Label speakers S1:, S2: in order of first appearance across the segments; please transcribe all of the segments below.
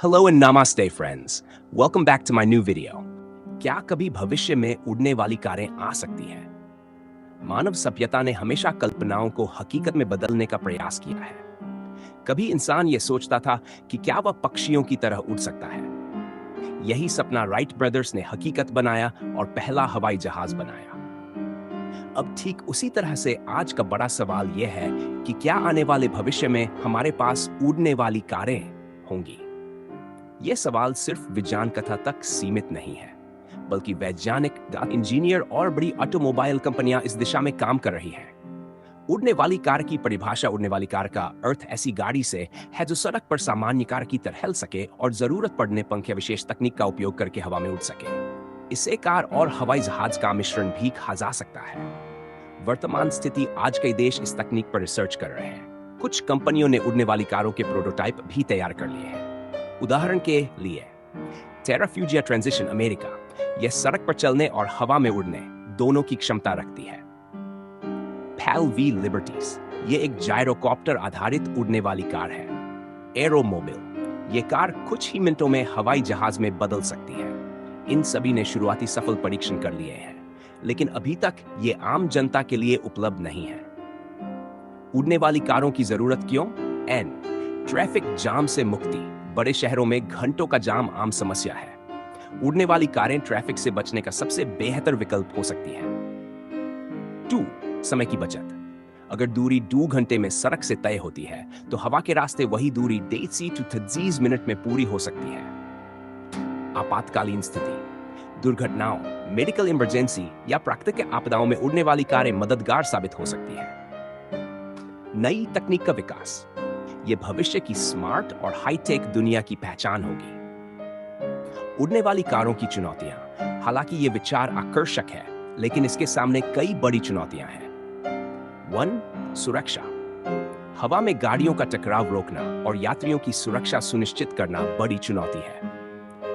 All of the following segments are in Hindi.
S1: Hello and namaste friends. Welcome back to my new video. क्या कभी भविष्य में उड़ने वाली कारें आ सकती हैं? मानव सभ्यता ने हमेशा कल्पनाओं को हकीकत में बदलने का प्रयास किया है। कभी इंसान ये सोचता था कि क्या वह पक्षियों की तरह उड़ सकता है। यही सपना राइट ब्रदर्स ने हकीकत बनाया और पहला हवाई जहाज बनाया। अब ठीक उसी तरह से आज का बड़ा सवाल यह है कि क्या आने वाले भविष्य में हमारे पास उड़ने वाली कारें होंगी? यह सवाल सिर्फ विज्ञान कथा तक सीमित नहीं है, बल्कि वैज्ञानिक, इंजीनियर और बड़ी ऑटोमोबाइल कंपनियां इस दिशा में काम कर रही हैं। उड़ने वाली कार की परिभाषा उड़ने वाली कार का अर्थ ऐसी गाड़ी से है जो सड़क पर सामान्य कार की तरह हिल सके और जरूरत पड़ने पंख या विशेष तकनीक का उपयोग करके हवा में उड़ सके। इसे कार और हवाई जहाज का मिश्रण भी कहा जा सकता है। वर्तमान स्थिति आज कई देश इस तकनीक पर रिसर्च कर रहे हैं। कुछ कंपनियों ने उड़ने वाली कारों के प्रोटोटाइप भी तैयार कर लिए हैं। उदाहरण के लिए टेराफ्यूजिया ट्रांजिशन अमेरिका, यह सड़क पर चलने और हवा में उड़ने दोनों की क्षमता रखती है। पैल वी लिबर्टीज, यह एक जायरोकॉप्टर आधारित उड़ने वाली कार है। एरोमोबिल, यह कार कुछ ही मिनटों में हवाई जहाज में बदल सकती है। इन सभी ने शुरुआती सफल परीक्षण कर लिए हैं, लेकिन अभी तक ये आम जनता के लिए उपलब्ध नहीं है। उड़ने वाली कारों की जरूरत क्यों? ट्रैफिक जाम से मुक्ति। बड़े शहरों में घंटों का जाम आम समस्या है। उड़ने वाली कारें ट्रैफिक से बचने का सबसे बेहतर विकल्प हो सकती हैं। 2. समय की बचत। अगर दूरी 2 घंटे में सड़क से तय होती है, तो हवा के रास्ते वही दूरी 1.5 से 30 मिनट में पूरी हो सकती है। आपातकालीन स्थिति, दुर्घटनाओं, मेडिकल इमरजेंसी या प्राकृतिक आपदाओं में उड़ने वाली कारें मददगार साबित हो सकती हैं। नई तकनीक का विकास, यह भविष्य की स्मार्ट और हाईटेक दुनिया की पहचान होगी। उड़ने वाली कारों की चुनौतियां, हालांकि यह विचार आकर्षक है, लेकिन इसके सामने कई बड़ी चुनौतियां हैं। 1. सुरक्षा। हवा में गाड़ियों का टकराव रोकना और यात्रियों की सुरक्षा सुनिश्चित करना बड़ी चुनौती है।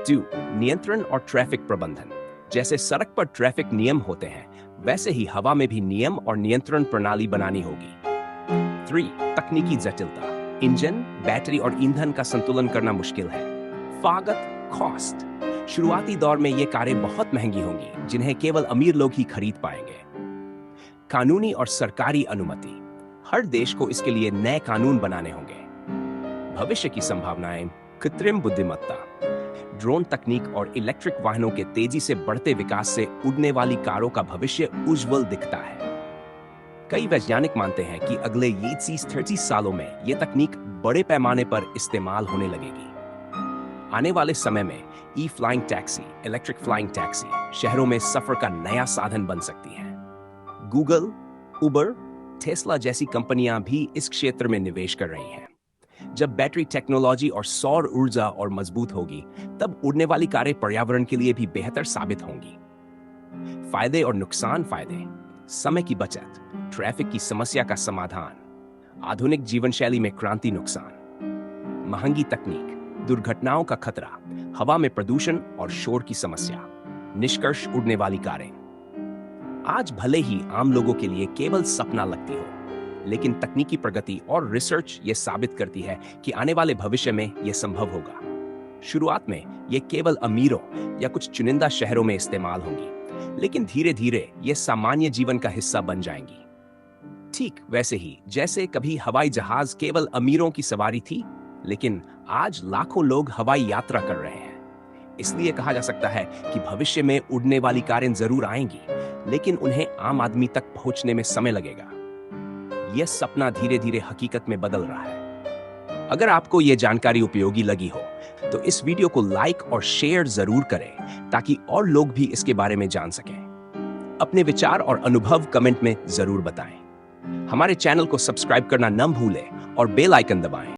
S1: 2. नियंत्रण और ट्रैफिक प्रबंधन। जैसे सड़क पर ट्रैफिक नियम होते हैं, वैसे ही हवा में भी नियम और नियंत्रण प्रणाली बनानी होगी। 3. तकनीकी जटिलता। इंजन, बैटरी और ईंधन का संतुलन करना मुश्किल है। लागत, कॉस्ट। शुरुआती दौर में ये कारें बहुत महंगी होंगी, जिन्हें केवल अमीर लोग ही खरीद पाएंगे। कानूनी और सरकारी अनुमति। हर देश को इसके लिए नए कानून बनाने होंगे। भविष्य की संभावनाएं, कृत्रिम बुद्धिमत्ता, ड्रोन तकनीक और इलेक्ट्रिक वाहनों के तेजी से बढ़ते विकास से उड़ने वाली कारों का भविष्य उज्जवल दिखता है। कई वैज्ञानिक मानते हैं कि अगले 30 सालों में यह तकनीक बड़े पैमाने पर इस्तेमाल होने लगेगी। आने वाले समय में e flying taxi, electric flying taxi शहरों में सफर का नया साधन बन सकती है। गूगल, उबर, टेस्ला जैसी कंपनियां भी इस क्षेत्र में निवेश कर रही हैं। जब बैटरी टेक्नोलॉजी और सौर ऊर्जा और मजबूत होगी, तब उड़ने वाली कारें पर्यावरण के लिए भी बेहतर साबित होंगी। फायदे और नुकसान। फायदे: समय की बचत, ट्रैफिक की समस्या का समाधान, आधुनिक जीवन शैली में क्रांति। नुकसान: महंगी तकनीक, दुर्घटनाओं का खतरा, हवा में प्रदूषण और शोर की समस्या। निष्कर्ष: उड़ने वाली कारें आज भले ही आम लोगों के लिए केवल सपना लगती हो, लेकिन तकनीकी प्रगति और रिसर्च ये साबित करती है कि आने वाले भविष्य में यह संभव होगा। शुरुआत में ये केवल अमीरों या कुछ चुनिंदा शहरों में इस्तेमाल होंगी, लेकिन धीरे धीरे ये सामान्य जीवन का हिस्सा बन जाएंगी। ठीक वैसे ही जैसे कभी हवाई जहाज केवल अमीरों की सवारी थी, लेकिन आज लाखों लोग हवाई यात्रा कर रहे हैं। इसलिए कहा जा सकता है कि भविष्य में उड़ने वाली कारें जरूर आएंगी, लेकिन उन्हें आम आदमी तक पहुंचने में समय लगेगा। यह सपना धीरे धीरे हकीकत में बदल रहा है। अगर आपको यह जानकारी उपयोगी लगी हो, तो इस वीडियो को लाइक और शेयर जरूर करें, ताकि और लोग भी इसके बारे में जान सकें। अपने विचार और अनुभव कमेंट में जरूर बताएं। हमारे चैनल को सब्सक्राइब करना न भूलें और बेल आइकन दबाएं।